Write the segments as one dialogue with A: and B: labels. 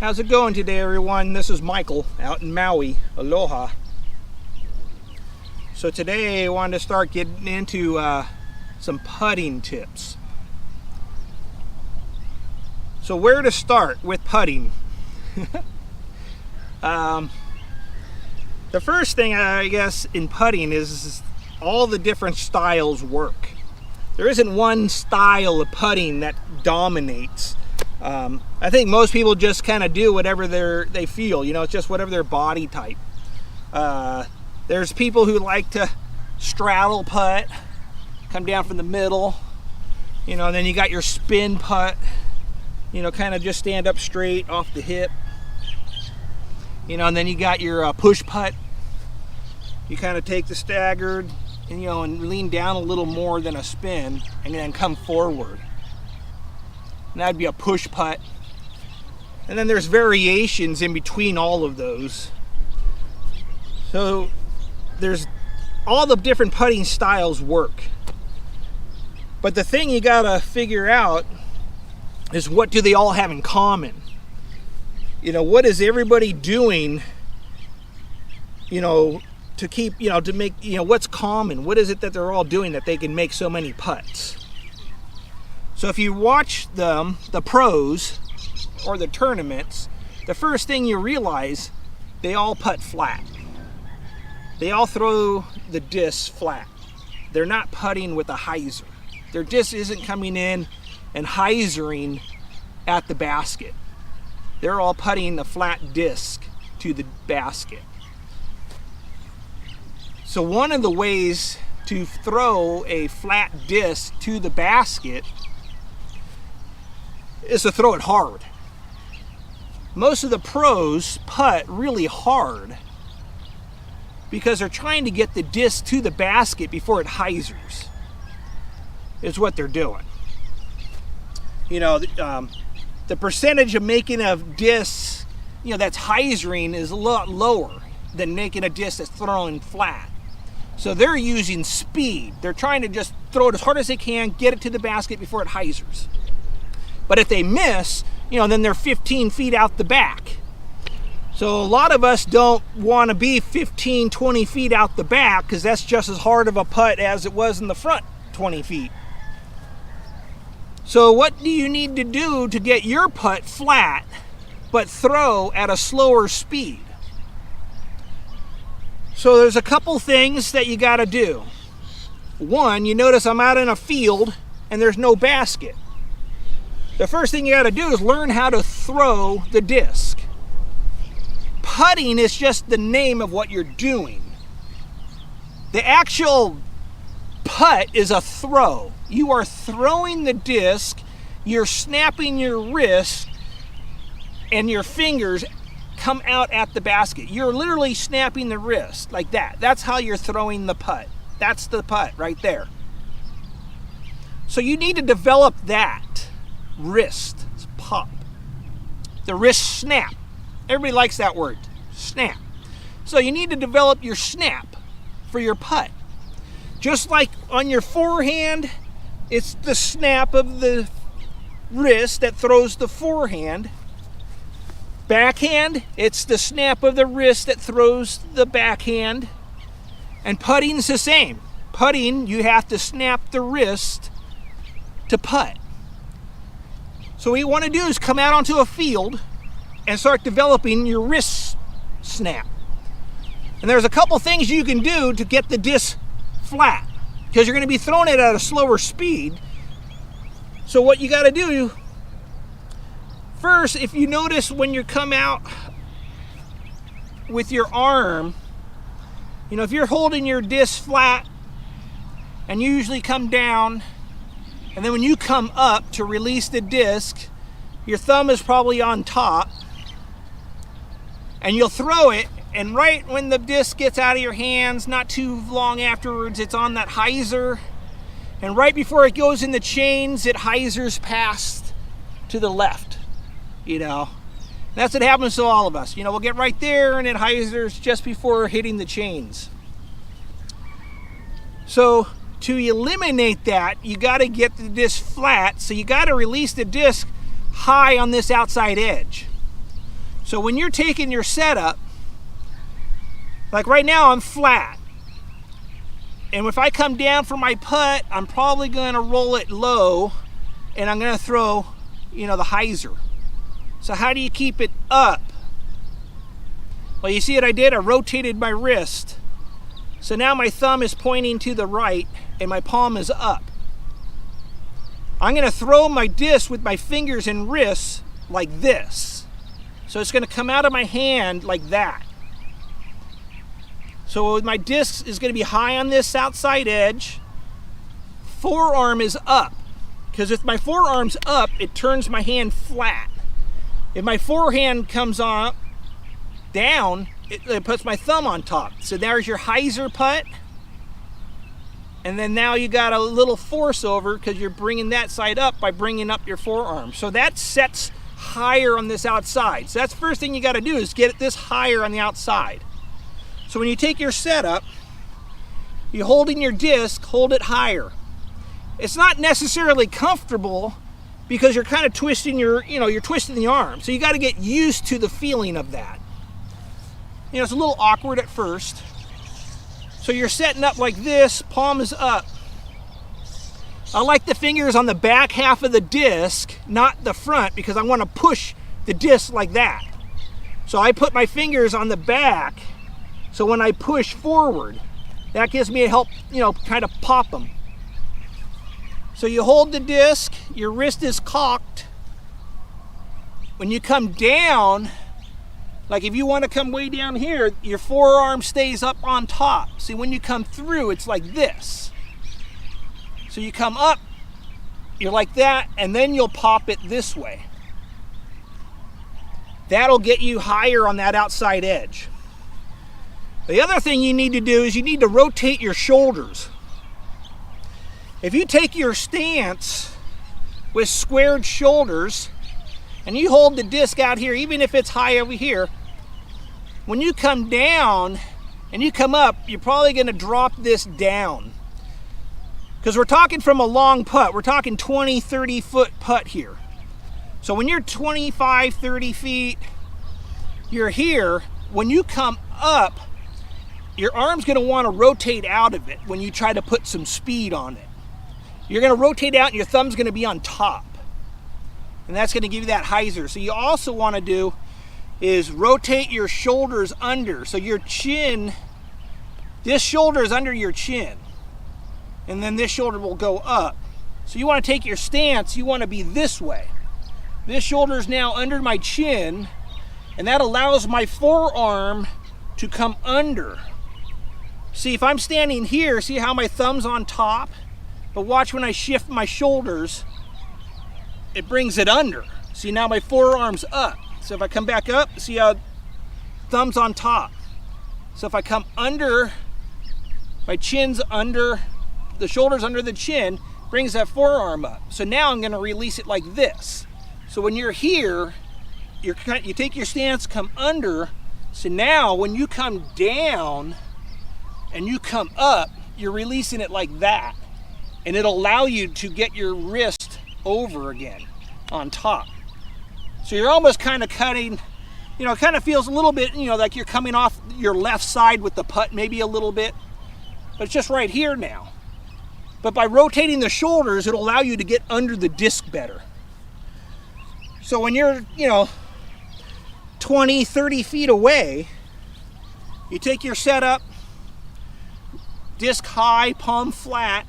A: How's it going today, everyone? This is Michael out in Maui. Aloha. So today I wanted to start getting into some putting tips. So where to start with putting? The first thing, I guess, in putting is all the different styles work. There isn't one style of putting that dominates. I think most people just kind of do whatever they feel. You know, it's just whatever their body type. There's people who like to straddle putt, come down from the middle. You know, and then you got your spin putt. You know, kind of just stand up straight off the hip. You know, and then you got your push putt. You kind of take the staggered, and, you know, and lean down a little more than a spin, and then come forward. And that'd be a push putt. And then there's variations in between all of those. So there's all the different putting styles work. But the thing you gotta figure out is, what do they all have in common? You know, what is everybody doing, you know, to keep, you know, to make, you know, what's common? What is it that they're all doing that they can make so many putts? So if you watch the pros or the tournaments, the first thing you realize, they all putt flat. They all throw the disc flat. They're not putting with a hyzer. Their disc isn't coming in and hyzering at the basket. They're all putting a flat disc to the basket. So one of the ways to throw a flat disc to the basket is to throw it hard. Most of the pros putt really hard because they're trying to get the disc to the basket before it hyzers, is what they're doing. You know, the percentage of making a disc, you know, that's hyzering is a lot lower than making a disc that's thrown flat. So they're using speed. They're trying to just throw it as hard as they can, get it to the basket before it hyzers. But if they miss, you know, then they're 15 feet out the back. So a lot of us don't want to be 15, 20 feet out the back, because that's just as hard of a putt as it was in the front 20 feet. So what do you need to do to get your putt flat, but throw at a slower speed? So there's a couple things that you got to do. One, you notice I'm out in a field and there's no basket. The first thing you got to do is learn how to throw the disc. Putting is just the name of what you're doing. The actual putt is a throw. You are throwing the disc, you're snapping your wrist, and your fingers come out at the basket. You're literally snapping the wrist like that. That's how you're throwing the putt. That's the putt right there. So you need to develop that wrist pop. The wrist snap. Everybody likes that word, snap. So you need to develop your snap for your putt. Just like on your forehand, it's the snap of the wrist that throws the forehand. Backhand, it's the snap of the wrist that throws the backhand. And putting's the same. Putting, you have to snap the wrist to putt. So what you want to do is come out onto a field and start developing your wrist snap. And there's a couple things you can do to get the disc flat, because you're going to be throwing it at a slower speed. So what you got to do, first, if you notice when you come out with your arm, you know, if you're holding your disc flat and you usually come down, and then when you come up to release the disc, your thumb is probably on top, and you'll throw it, and right when the disc gets out of your hands, not too long afterwards, it's on that hyzer, and right before it goes in the chains, it hyzers past to the left, you know. That's what happens to all of us. You know, we'll get right there, and it hyzers just before hitting the chains. So to eliminate that, you got to get the disc flat, so you got to release the disc high on this outside edge. So when you're taking your setup, like right now I'm flat. And if I come down for my putt, I'm probably going to roll it low and I'm going to throw, the hyzer. So how do you keep it up? Well, you see what I did? I rotated my wrist. So now my thumb is pointing to the right and my palm is up. I'm going to throw my disc with my fingers and wrists like this. So it's going to come out of my hand like that. So my disc is going to be high on this outside edge. Forearm is up. Because if my forearm's up, it turns my hand flat. If my forehand comes on down, it puts my thumb on top. So there's your hyzer putt. And then now you got a little force over because you're bringing that side up by bringing up your forearm. So that sets higher on this outside. So that's the first thing you got to do is get this higher on the outside. So when you take your setup, you're holding your disc, hold it higher. It's not necessarily comfortable because you're kind of twisting you're twisting the arm. So you got to get used to the feeling of that. It's a little awkward at first. So you're setting up like this, palm is up. I like the fingers on the back half of the disc, not the front, because I want to push the disc like that. So I put my fingers on the back, so when I push forward, that gives me a help, kind of pop them. So you hold the disc, your wrist is cocked. When you come down, like if you want to come way down here, your forearm stays up on top. See, when you come through, it's like this. So you come up, you're like that, and then you'll pop it this way. That'll get you higher on that outside edge. The other thing you need to do is you need to rotate your shoulders. If you take your stance with squared shoulders and you hold the disc out here, even if it's high over here, when you come down and you come up, you're probably going to drop this down. Because we're talking from a long putt. We're talking 20, 30 foot putt here. So when you're 25, 30 feet, you're here. When you come up, your arm's going to want to rotate out of it when you try to put some speed on it. You're going to rotate out and your thumb's going to be on top. And that's going to give you that hyzer. So you also want to do is rotate your shoulders under. So your chin, this shoulder is under your chin. And then this shoulder will go up. So you want to take your stance, you want to be this way. This shoulder is now under my chin, and that allows my forearm to come under. See, if I'm standing here, see how my thumb's on top? But watch when I shift my shoulders, it brings it under. See, now my forearm's up. So if I come back up, see how thumb's on top. So if I come under, my chin's under, the shoulder's under the chin, brings that forearm up. So now I'm going to release it like this. So when you're here, you take your stance, come under. So now when you come down and you come up, you're releasing it like that. And it'll allow you to get your wrist over again on top. So you're almost kind of cutting, it kind of feels a little bit, like you're coming off your left side with the putt, maybe a little bit. But it's just right here now. But by rotating the shoulders, it'll allow you to get under the disc better. So when you're, 20, 30 feet away, you take your setup, disc high, palm flat,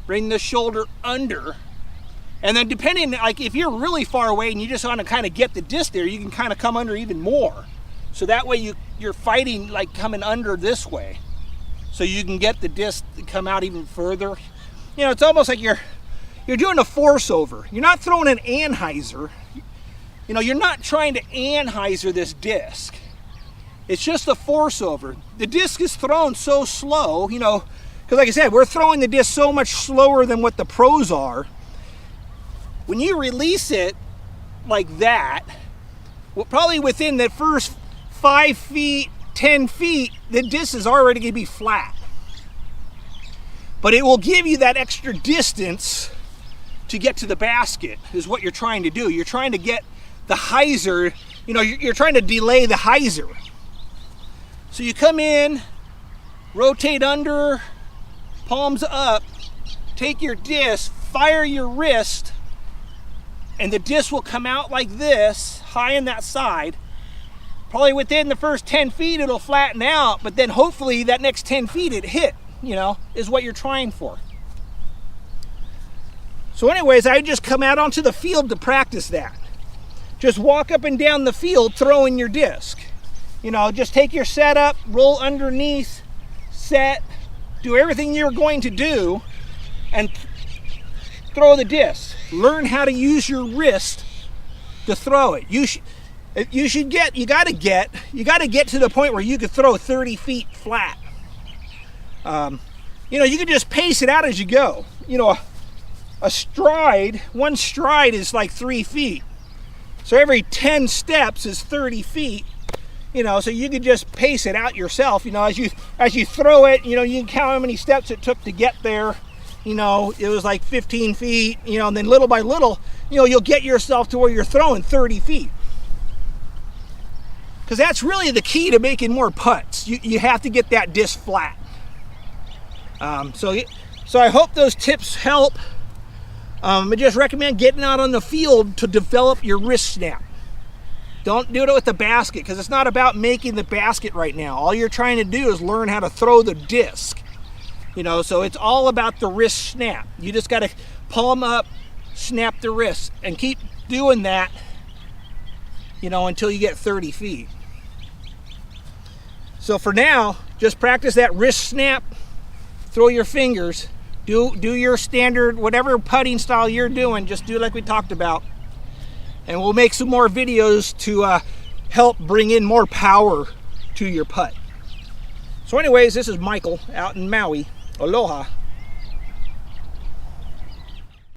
A: bring the shoulder under, and then depending, like if you're really far away and you just want to kind of get the disc there, you can kind of come under even more. So that way you're fighting like coming under this way. So you can get the disc to come out even further. It's almost like you're doing a force over. You're not throwing an anhyzer. You're not trying to anhyzer this disc. It's just a force over. The disc is thrown so slow, because like I said, we're throwing the disc so much slower than what the pros are. When you release it like that, well, probably within the first 5 feet, 10 feet, the disc is already going to be flat. But it will give you that extra distance to get to the basket is what you're trying to do. You're trying to get the hyzer you know, you're trying to delay the hyzer. So you come in, rotate under, palms up, take your disc, fire your wrist, and the disc will come out like this, high in that side. Probably within the first 10 feet it'll flatten out, but then hopefully that next 10 feet it hit, you know, is what you're trying for. So anyways, I just come out onto the field to practice that. Just walk up and down the field throwing your disc. You know, just take your setup, roll underneath, set, do everything you're going to do, and throw the disc. Learn how to use your wrist to throw it. You gotta get to the point where you could throw 30 feet flat. You know, you can just pace it out as you go. You know, one stride is like 3 feet. So every 10 steps is 30 feet. You know, so you could just pace it out yourself. You know, as you throw it, you know, you can count how many steps it took to get there. You know, it was like 15 feet, you know, and then little by little, you know, you'll get yourself to where you're throwing 30 feet. Because that's really the key to making more putts. You have to get that disc flat. So I hope those tips help. I just recommend getting out on the field to develop your wrist snap. Don't do it with the basket, because it's not about making the basket right now. All you're trying to do is learn how to throw the disc. You know, so it's all about the wrist snap. You just got to palm up, snap the wrist, and keep doing that, you know, until you get 30 feet. So for now, just practice that wrist snap, throw your fingers, do your standard, whatever putting style you're doing, just do like we talked about. And we'll make some more videos to help bring in more power to your putt. So anyways, this is Michael out in Maui. Aloha.